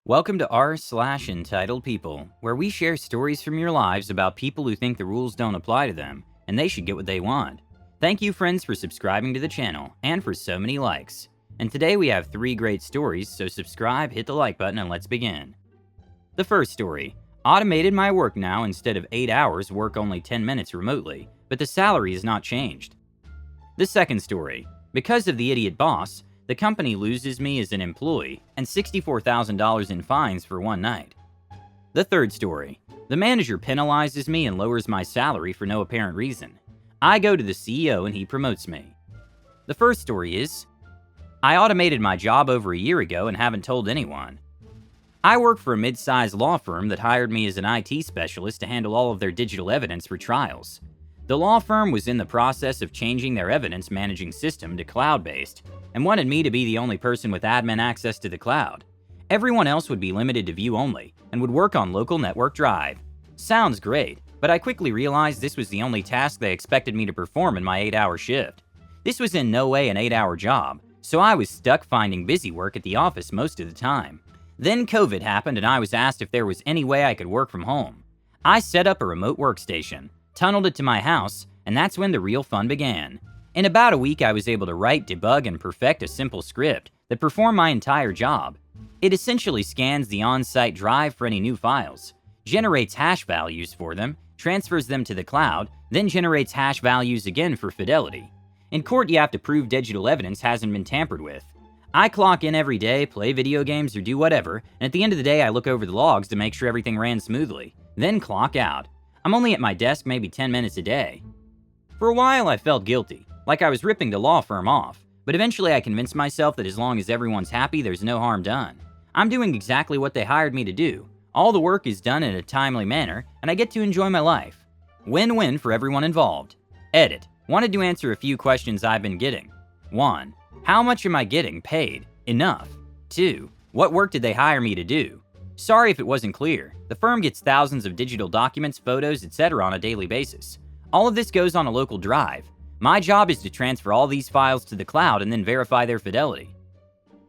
Welcome to r/entitled people, where we share stories from your lives about people who think the rules don't apply to them, and they should get what they want. Thank you friends for subscribing to the channel, and for so many likes. And today we have 3 great stories, so subscribe, hit the like button, and let's begin. The first story. Automated my work now. Instead of 8 hours, work only 10 minutes remotely, but the salary is not changed. The second story. Because of the idiot boss, the company loses me as an employee and $64,000 in fines for one night. The third story. The manager penalizes me and lowers my salary for no apparent reason. I go to the CEO and he promotes me. The first story is, I automated my job over a year ago and haven't told anyone. I work for a mid-sized law firm that hired me as an IT specialist to handle all of their digital evidence for trials. The law firm was in the process of changing their evidence managing system to cloud-based and wanted me to be the only person with admin access to the cloud. Everyone else would be limited to view only and would work on local network drive. Sounds great, but I quickly realized this was the only task they expected me to perform in my 8-hour shift. This was in no way an 8-hour job, so I was stuck finding busy work at the office most of the time. Then COVID happened and I was asked if there was any way I could work from home. I set up a remote workstation, tunneled it to my house, and that's when the real fun began. In about a week, I was able to write, debug, and perfect a simple script that performed my entire job. It essentially scans the on-site drive for any new files, generates hash values for them, transfers them to the cloud, then generates hash values again for fidelity. In court, you have to prove digital evidence hasn't been tampered with. I clock in every day, play video games, or do whatever, and at the end of the day, I look over the logs to make sure everything ran smoothly, then clock out. I'm only at my desk maybe 10 minutes a day. For a while, I felt guilty, like I was ripping the law firm off, but eventually I convinced myself that as long as everyone's happy, there's no harm done. I'm doing exactly what they hired me to do. All the work is done in a timely manner, and I get to enjoy my life. Win-win for everyone involved. Edit. Wanted to answer a few questions I've been getting. 1. How much am I getting paid? Enough. 2. What work did they hire me to do? Sorry if it wasn't clear. The firm gets thousands of digital documents, photos, etc. on a daily basis. All of this goes on a local drive. My job is to transfer all these files to the cloud and then verify their fidelity.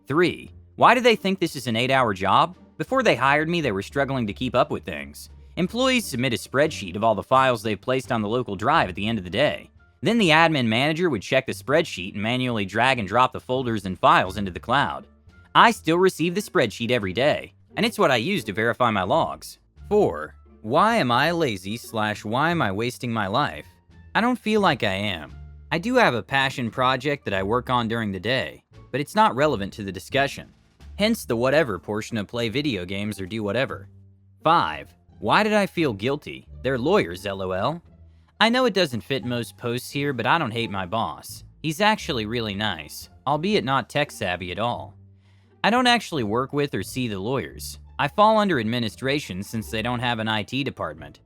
3. Why do they think this is an 8-hour job? Before they hired me, they were struggling to keep up with things. Employees submit a spreadsheet of all the files they've placed on the local drive at the end of the day. Then the admin manager would check the spreadsheet and manually drag and drop the folders and files into the cloud. I still receive the spreadsheet every day, and it's what I use to verify my logs. 4. Why am I lazy/why am I wasting my life? I don't feel like I am. I do have a passion project that I work on during the day, but it's not relevant to the discussion. Hence the whatever portion of play video games or do whatever. 5. Why did I feel guilty? They're lawyers, lol. I know it doesn't fit most posts here, but I don't hate my boss. He's actually really nice, albeit not tech savvy at all. I don't actually work with or see the lawyers. I fall under administration since they don't have an IT department.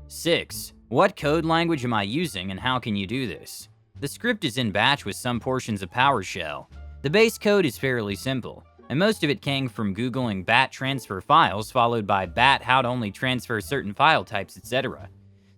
6. What code language am I using and how can you do this? The script is in batch with some portions of PowerShell. The base code is fairly simple, and most of it came from Googling bat transfer files followed by bat how to only transfer certain file types, etc.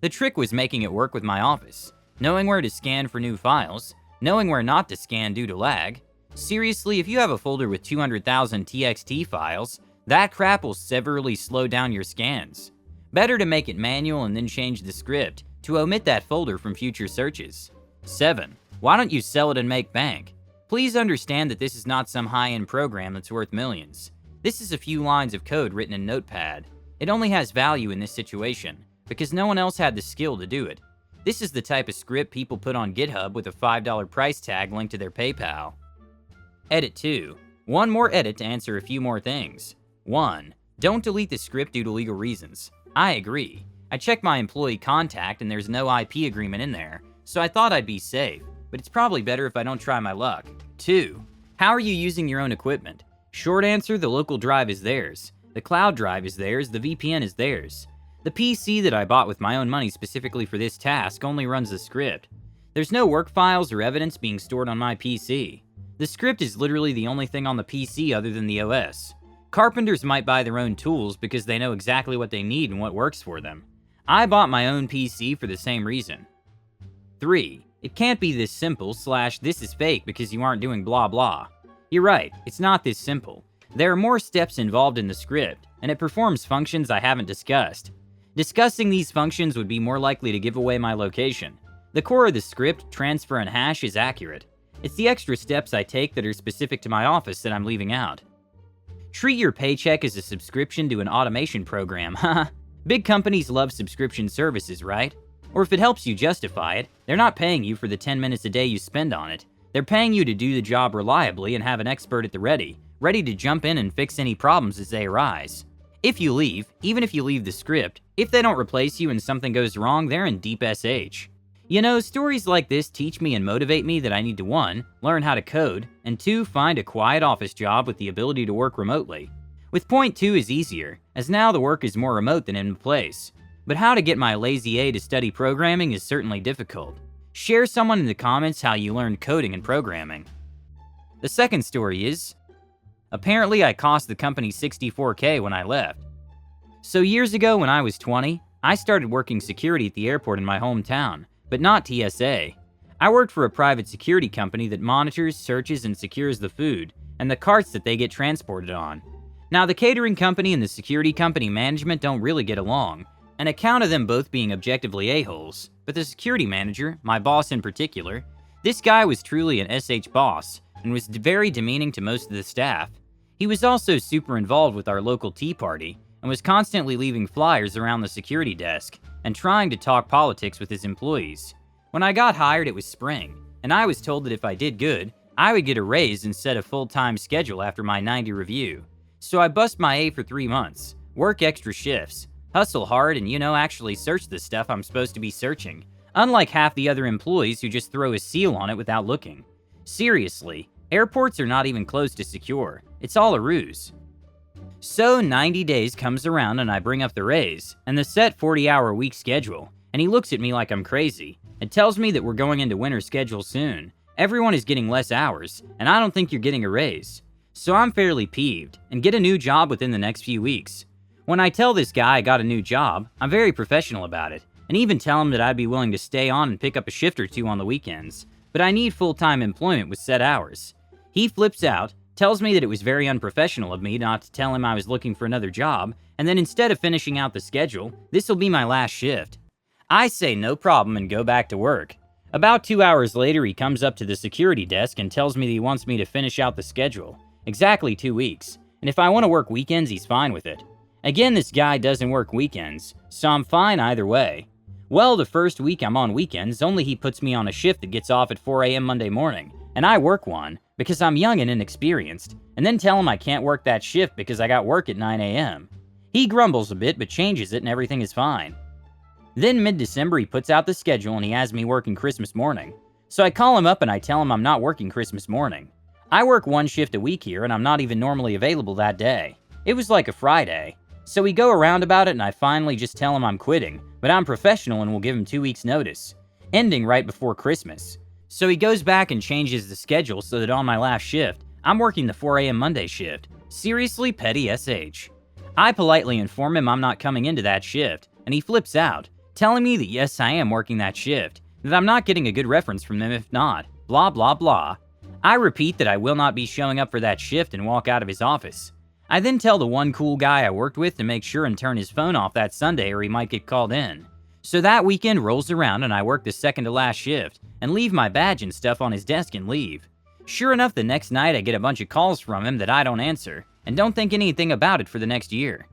The trick was making it work with my office, knowing where to scan for new files, knowing where not to scan due to lag. Seriously, if you have a folder with 200,000 TXT files, that crap will severely slow down your scans. Better to make it manual and then change the script to omit that folder from future searches. 7. Why don't you sell it and make bank? Please understand that this is not some high-end program that's worth millions. This is a few lines of code written in Notepad. It only has value in this situation, because no one else had the skill to do it. This is the type of script people put on GitHub with a $5 price tag linked to their PayPal. Edit 2. One more edit to answer a few more things. 1. Don't delete the script due to legal reasons. I agree. I checked my employee contact and there's no IP agreement in there, so I thought I'd be safe, but it's probably better if I don't try my luck. 2. How are you using your own equipment? Short answer, the local drive is theirs. The cloud drive is theirs, the VPN is theirs. The PC that I bought with my own money specifically for this task only runs the script. There's no work files or evidence being stored on my PC. The script is literally the only thing on the PC other than the OS. Carpenters might buy their own tools because they know exactly what they need and what works for them. I bought my own PC for the same reason. 3. It can't be this simple / this is fake because you aren't doing blah blah. You're right, it's not this simple. There are more steps involved in the script, and it performs functions I haven't discussed. Discussing these functions would be more likely to give away my location. The core of the script, transfer and hash, is accurate. It's the extra steps I take that are specific to my office that I'm leaving out. Treat your paycheck as a subscription to an automation program, haha. Big companies love subscription services, right? Or if it helps you justify it, they're not paying you for the 10 minutes a day you spend on it. They're paying you to do the job reliably and have an expert at the ready to jump in and fix any problems as they arise. If you leave, even if you leave the script, if they don't replace you and something goes wrong, they're in deep SH. You know, stories like this teach me and motivate me that I need to 1. Learn how to code, and 2. Find a quiet office job with the ability to work remotely. With point 2 is easier, as now the work is more remote than in place. But how to get my lazy A to study programming is certainly difficult. Share someone in the comments how you learned coding and programming. The second story is, apparently I cost the company $64K when I left. So years ago when I was 20, I started working security at the airport in my hometown, but not TSA. I worked for a private security company that monitors, searches, and secures the food and the carts that they get transported on. Now, the catering company and the security company management don't really get along, an account of them both being objectively a-holes, but the security manager, my boss in particular, this guy was truly an SH boss and was very demeaning to most of the staff. He was also super involved with our local tea party and was constantly leaving flyers around the security desk and trying to talk politics with his employees. When I got hired, it was spring, and I was told that if I did good, I would get a raise instead of full-time schedule after my 90 review. So I bust my A for 3 months, work extra shifts, hustle hard, and actually search the stuff I'm supposed to be searching, unlike half the other employees who just throw a seal on it without looking. Seriously, airports are not even close to secure. It's all a ruse. So 90 days comes around and I bring up the raise and the set 40-hour week schedule, and he looks at me like I'm crazy and tells me that we're going into winter schedule soon. Everyone is getting less hours, and I don't think you're getting a raise. So I'm fairly peeved and get a new job within the next few weeks. When I tell this guy I got a new job, I'm very professional about it, and even tell him that I'd be willing to stay on and pick up a shift or 2 on the weekends, but I need full-time employment with set hours. He flips out, tells me that it was very unprofessional of me not to tell him I was looking for another job, and then instead of finishing out the schedule, this'll be my last shift. I say no problem and go back to work. About 2 hours later, he comes up to the security desk and tells me that he wants me to finish out the schedule. Exactly 2 weeks, and if I want to work weekends, he's fine with it. Again, this guy doesn't work weekends, so I'm fine either way. Well, the first week I'm on weekends, only he puts me on a shift that gets off at 4 a.m. Monday morning, and I work one, because I'm young and inexperienced, and then tell him I can't work that shift because I got work at 9 a.m. He grumbles a bit, but changes it and everything is fine. Then mid-December, he puts out the schedule and he has me working Christmas morning. So I call him up and I tell him I'm not working Christmas morning. I work 1 shift a week here and I'm not even normally available that day. It was like a Friday. So we go around about it and I finally just tell him I'm quitting, but I'm professional and will give him 2 weeks notice, ending right before Christmas. So he goes back and changes the schedule so that on my last shift, I'm working the 4 a.m. Monday shift. Seriously petty SH. I politely inform him I'm not coming into that shift, and he flips out, telling me that yes, I am working that shift, that I'm not getting a good reference from them if not, blah blah blah. I repeat that I will not be showing up for that shift and walk out of his office. I then tell the one cool guy I worked with to make sure and turn his phone off that Sunday or he might get called in. So that weekend rolls around and I work the second to last shift and leave my badge and stuff on his desk and leave. Sure enough, the next night I get a bunch of calls from him that I don't answer and don't think anything about it for the next year.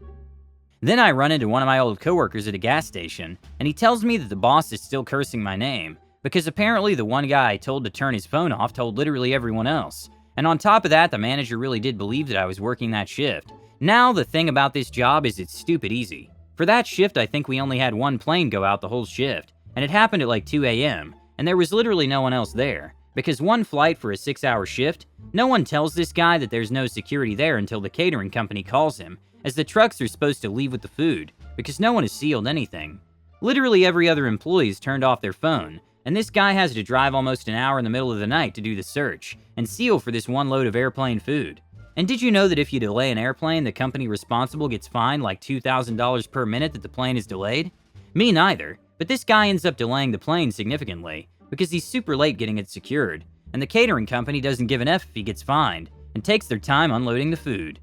Then I run into one of my old coworkers at a gas station, and he tells me that the boss is still cursing my name, because apparently the one guy I told to turn his phone off told literally everyone else. And on top of that, the manager really did believe that I was working that shift. Now, the thing about this job is it's stupid easy. For that shift, I think we only had 1 plane go out the whole shift, and it happened at like 2 a.m., and there was literally no one else there. Because 1 flight for a 6-hour shift, no one tells this guy that there's no security there until the catering company calls him, as the trucks are supposed to leave with the food, because no one has sealed anything. Literally every other employee's turned off their phone, and this guy has to drive almost an hour in the middle of the night to do the search and seal for this 1 load of airplane food. And did you know that if you delay an airplane, the company responsible gets fined like $2,000 per minute that the plane is delayed? Me neither, but this guy ends up delaying the plane significantly, because he's super late getting it secured, and the catering company doesn't give an F if he gets fined, and takes their time unloading the food.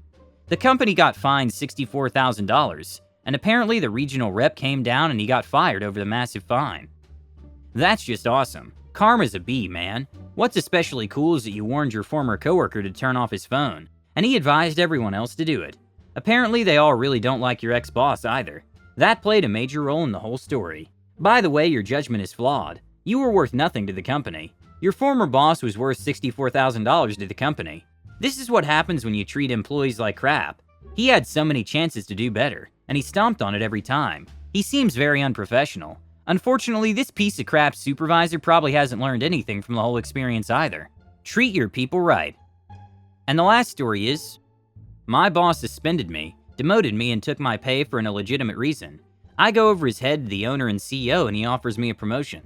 The company got fined $64,000, and apparently the regional rep came down and he got fired over the massive fine. That's just awesome. Karma's a B, man. What's especially cool is that you warned your former coworker to turn off his phone, and he advised everyone else to do it. Apparently they all really don't like your ex-boss either. That played a major role in the whole story. By the way, your judgment is flawed. You were worth nothing to the company. Your former boss was worth $64,000 to the company. This is what happens when you treat employees like crap. He had so many chances to do better, and he stomped on it every time. He seems very unprofessional. Unfortunately, this piece of crap supervisor probably hasn't learned anything from the whole experience either. Treat your people right. And the last story is, my boss suspended me, demoted me, and took my pay for an illegitimate reason. I go over his head to the owner and CEO and he offers me a promotion.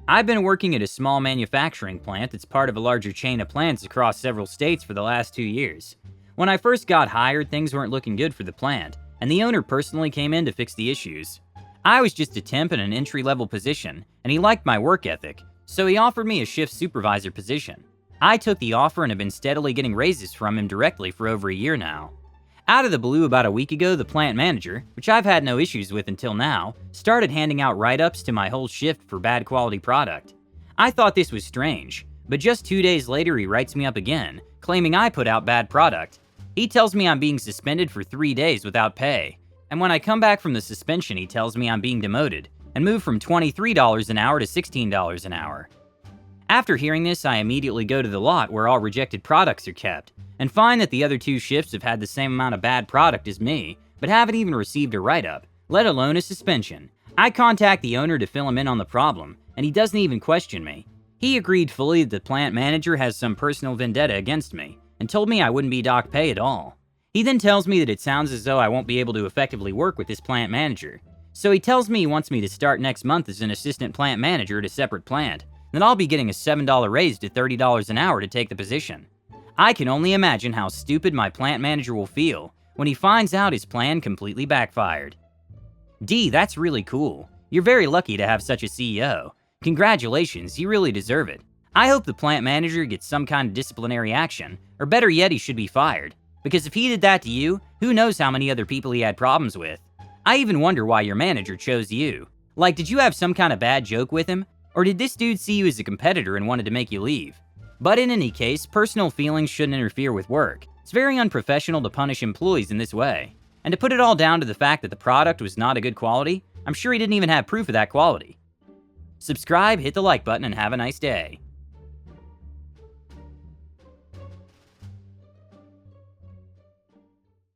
I've been working at a small manufacturing plant that's part of a larger chain of plants across several states for the last 2 years. When I first got hired, things weren't looking good for the plant, and the owner personally came in to fix the issues. I was just a temp in an entry-level position, and he liked my work ethic, so he offered me a shift supervisor position. I took the offer and have been steadily getting raises from him directly for over a year now. Out of the blue, about a week ago, the plant manager, which I've had no issues with until now, started handing out write-ups to my whole shift for bad quality product. I thought this was strange, but just 2 days later he writes me up again, claiming I put out bad product. He tells me I'm being suspended for 3 days without pay, and when I come back from the suspension he tells me I'm being demoted, and moved from $23 an hour to $16 an hour. After hearing this, I immediately go to the lot where all rejected products are kept, and find that the other 2 shifts have had the same amount of bad product as me, but haven't even received a write-up, let alone a suspension. I contact the owner to fill him in on the problem, and he doesn't even question me. He agreed fully that the plant manager has some personal vendetta against me, and told me I wouldn't be docked pay at all. He then tells me that it sounds as though I won't be able to effectively work with this plant manager. So he tells me he wants me to start next month as an assistant plant manager at a separate plant, and that I'll be getting a $7 raise to $30 an hour to take the position. I can only imagine how stupid my plant manager will feel when he finds out his plan completely backfired. D, that's really cool. You're very lucky to have such a CEO. Congratulations, you really deserve it. I hope the plant manager gets some kind of disciplinary action, or better yet, he should be fired. Because if he did that to you, who knows how many other people he had problems with. I even wonder why your manager chose you. Like, did you have some kind of bad joke with him? Or did this dude see you as a competitor and wanted to make you leave? But in any case, personal feelings shouldn't interfere with work. It's very unprofessional to punish employees in this way. And to put it all down to the fact that the product was not a good quality, I'm sure he didn't even have proof of that quality. Subscribe, hit the like button, and have a nice day.